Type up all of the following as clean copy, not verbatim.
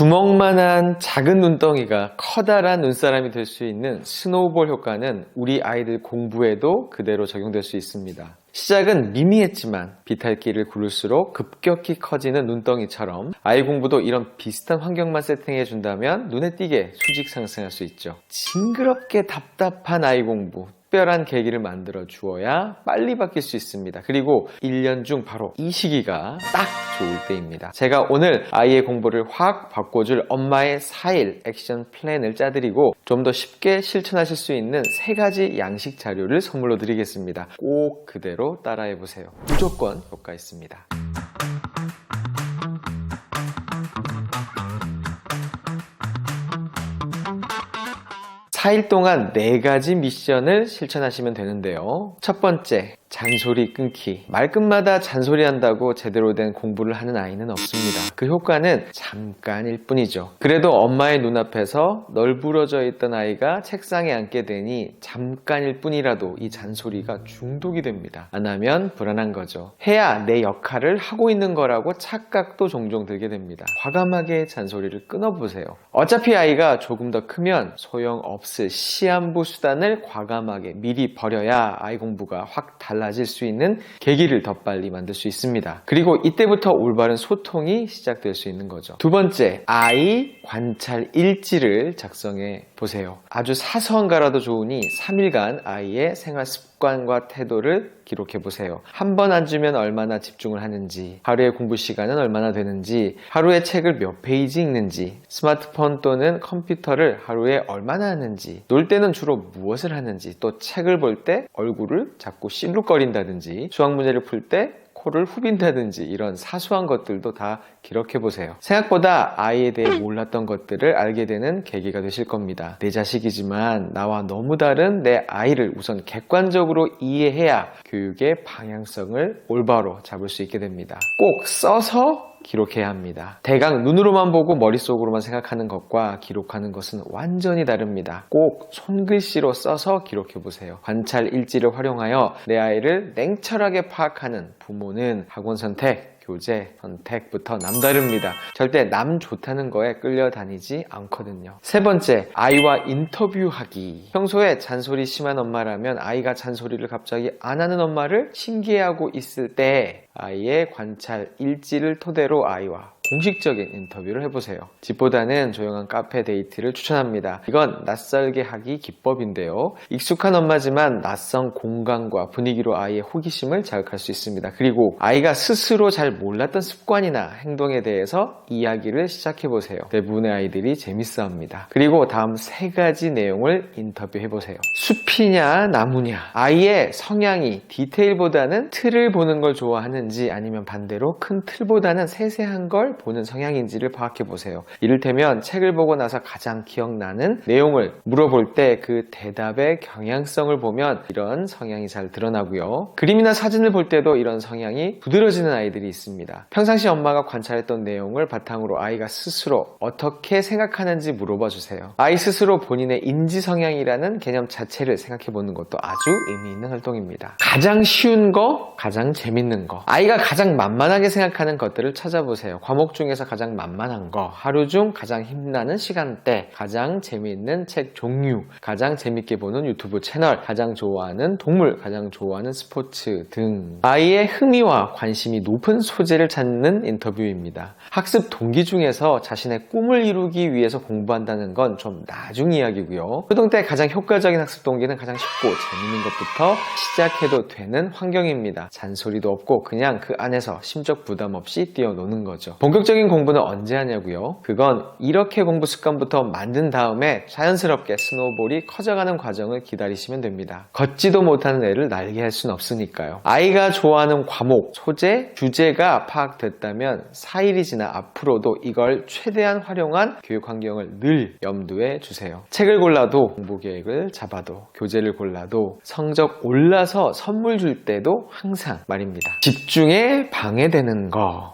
주먹만한 작은 눈덩이가 커다란 눈사람이 될 수 있는 스노우볼 효과는 우리 아이들 공부에도 그대로 적용될 수 있습니다. 시작은 미미했지만 비탈길을 굴를수록 급격히 커지는 눈덩이처럼 아이 공부도 이런 비슷한 환경만 세팅해준다면 눈에 띄게 수직 상승할 수 있죠. 징그럽게 답답한 아이 공부, 특별한 계기를 만들어 주어야 빨리 바뀔 수 있습니다. 그리고 1년 중 바로 이 시기가 딱 좋을 때입니다. 제가 오늘 아이의 공부를 확 바꿔줄 엄마의 4일 액션 플랜을 짜드리고 좀 더 쉽게 실천하실 수 있는 3가지 양식 자료를 선물로 드리겠습니다. 꼭 그대로 따라해 보세요. 무조건 효과 있습니다. 4일 동안 4가지 미션을 실천하시면 되는데요. 첫 번째, 잔소리 끊기. 말끝마다 잔소리한다고 제대로 된 공부를 하는 아이는 없습니다. 그 효과는 잠깐일 뿐이죠. 그래도 엄마의 눈앞에서 널브러져 있던 아이가 책상에 앉게 되니 잠깐일 뿐이라도 이 잔소리가 중독이 됩니다. 안 하면 불안한 거죠. 해야 내 역할을 하고 있는 거라고 착각도 종종 들게 됩니다. 과감하게 잔소리를 끊어보세요. 어차피 아이가 조금 더 크면 소용없을 시한부 수단을 과감하게 미리 버려야 아이 공부가 확 달라질 수 있는 계기를 더 빨리 만들 수 있습니다. 그리고 이때부터 올바른 소통이 시작될 수 있는 거죠. 두 번째, 아이 관찰 일지를 작성해 보세요. 아주 사소한 거라도 좋으니 3일간 아이의 생활 습관과 태도를 기록해 보세요. 한 번 앉으면 얼마나 집중을 하는지, 하루의 공부 시간은 얼마나 되는지, 하루에 책을 몇 페이지 읽는지, 스마트폰 또는 컴퓨터를 하루에 얼마나 하는지, 놀 때는 주로 무엇을 하는지, 또 책을 볼 때 얼굴을 자꾸 실룩거린다든지, 수학 문제를 풀 때 코를 후빈다든지 이런 사소한 것들도 다 기록해 보세요. 생각보다 아이에 대해 몰랐던 것들을 알게 되는 계기가 되실 겁니다. 내 자식이지만 나와 너무 다른 내 아이를 우선 객관적으로 이해해야 교육의 방향성을 올바로 잡을 수 있게 됩니다. 꼭 써서 기록해야 합니다. 대강 눈으로만 보고 머릿속으로만 생각하는 것과 기록하는 것은 완전히 다릅니다. 꼭 손글씨로 써서 기록해 보세요. 관찰 일지를 활용하여 내 아이를 냉철하게 파악하는 부모는 학원 선택, 교재 선택부터 남다릅니다. 절대 남 좋다는 거에 끌려다니지 않거든요. 세 번째, 아이와 인터뷰하기. 평소에 잔소리 심한 엄마라면 아이가 잔소리를 갑자기 안 하는 엄마를 신기해하고 있을 때 아이의 관찰 일지를 토대로 아이와 공식적인 인터뷰를 해보세요. 집보다는 조용한 카페 데이트를 추천합니다. 이건 낯설게 하기 기법인데요. 익숙한 엄마지만 낯선 공간과 분위기로 아이의 호기심을 자극할 수 있습니다. 그리고 아이가 스스로 잘 몰랐던 습관이나 행동에 대해서 이야기를 시작해보세요. 대부분의 아이들이 재밌어합니다. 그리고 다음 3가지 내용을 인터뷰해보세요. 숲이냐 나무냐, 아이의 성향이 디테일보다는 틀을 보는 걸 좋아하는지 아니면 반대로 큰 틀보다는 세세한 걸 보는 성향인지를 파악해 보세요. 이를테면 책을 보고 나서 가장 기억나는 내용을 물어볼 때 그 대답의 경향성을 보면 이런 성향이 잘 드러나고요. 그림이나 사진을 볼 때도 이런 성향이 두드러지는 아이들이 있습니다. 평상시 엄마가 관찰했던 내용을 바탕으로 아이가 스스로 어떻게 생각하는지 물어봐 주세요. 아이 스스로 본인의 인지 성향이라는 개념 자체를 생각해 보는 것도 아주 의미 있는 활동입니다. 가장 쉬운 거, 가장 재밌는 거, 아이가 가장 만만하게 생각하는 것들을 찾아보세요. 과목 중에서 가장 만만한 거, 하루 중 가장 힘나는 시간대, 가장 재미있는 책 종류, 가장 재밌게 보는 유튜브 채널, 가장 좋아하는 동물, 가장 좋아하는 스포츠 등 아이의 흥미와 관심이 높은 소재를 찾는 인터뷰입니다. 학습 동기 중에서 자신의 꿈을 이루기 위해서 공부한다는 건 좀 나중 이야기고요. 초등 때 가장 효과적인 학습 동기는 가장 쉽고 재밌는 것부터 시작해도 되는 환경입니다. 잔소리도 없고 그냥 그 안에서 심적 부담 없이 뛰어노는 거죠. 본격적인 공부는 언제 하냐고요? 그건 이렇게 공부 습관부터 만든 다음에 자연스럽게 스노우볼이 커져가는 과정을 기다리시면 됩니다. 걷지도 못하는 애를 날게 할 수는 없으니까요. 아이가 좋아하는 과목, 소재, 주제가 파악됐다면 4일이 지나 앞으로도 이걸 최대한 활용한 교육 환경을 늘 염두에 주세요. 책을 골라도, 공부 계획을 잡아도, 교재를 골라도, 성적 올라서 선물 줄 때도 항상 말입니다.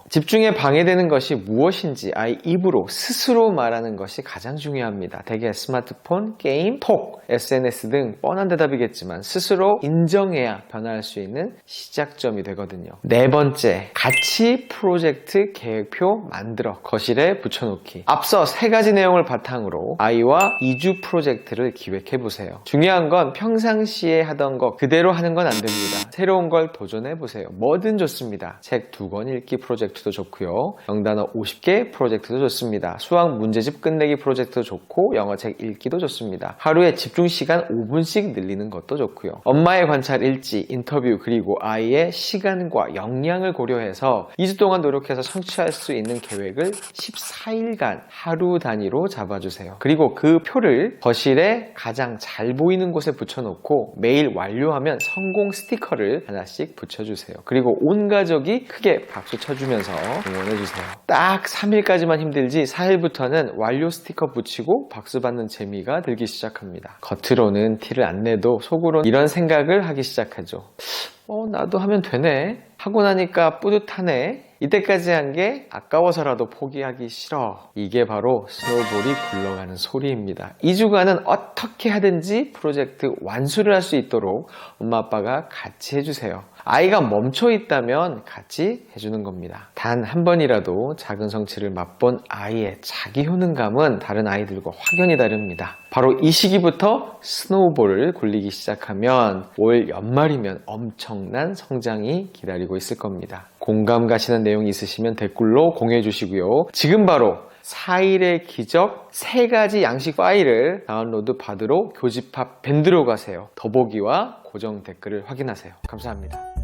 집중에 방해되는 거 하는 것이 무엇인지 아이 입으로 스스로 말하는 것이 가장 중요합니다. 대개 스마트폰, 게임, 톡, SNS 등 뻔한 대답이겠지만 스스로 인정해야 변화할 수 있는 시작점이 되거든요. 네 번째, 같이 프로젝트 계획표 만들어 거실에 붙여놓기. 앞서 세 가지 내용을 바탕으로 아이와 2주 프로젝트를 기획해보세요. 중요한 건 평상시에 하던 거 그대로 하는 건 안 됩니다. 새로운 걸 도전해보세요. 뭐든 좋습니다. 책 2권 읽기 프로젝트도 좋고요. 영단어 50개 프로젝트도 좋습니다. 수학 문제집 끝내기 프로젝트도 좋고 영어책 읽기도 좋습니다. 하루에 집중 시간 5분씩 늘리는 것도 좋고요. 엄마의 관찰 일지, 인터뷰, 그리고 아이의 시간과 역량을 고려해서 2주 동안 노력해서 성취할 수 있는 계획을 14일간 하루 단위로 잡아주세요. 그리고 그 표를 거실에 가장 잘 보이는 곳에 붙여놓고 매일 완료하면 성공 스티커를 하나씩 붙여주세요. 그리고 온 가족이 크게 박수 쳐주면서 응원해주세요. 딱 3일까지만 힘들지 4일부터는 완료 스티커 붙이고 박수 받는 재미가 들기 시작합니다. 겉으로는 티를 안 내도 속으로는 이런 생각을 하기 시작하죠. 나도 하면 되네. 하고 나니까 뿌듯하네. 이때까지 한 게 아까워서라도 포기하기 싫어. 이게 바로 스노우볼이 굴러가는 소리입니다. 2주간은 어떻게 하든지 프로젝트 완수를 할 수 있도록 엄마 아빠가 같이 해주세요. 아이가 멈춰 있다면 같이 해주는 겁니다. 단 한 번이라도 작은 성취를 맛본 아이의 자기 효능감은 다른 아이들과 확연히 다릅니다. 바로 이 시기부터 스노우볼을 굴리기 시작하면 올 연말이면 엄청난 성장이 기다리고 있을 겁니다. 공감 가시는 내용이 있으시면 댓글로 공유해 주시고요. 지금 바로 4일의 기적 3가지 양식 파일을 다운로드 받으러 교집합 밴드로 가세요. 더보기와 고정 댓글을 확인하세요. 감사합니다.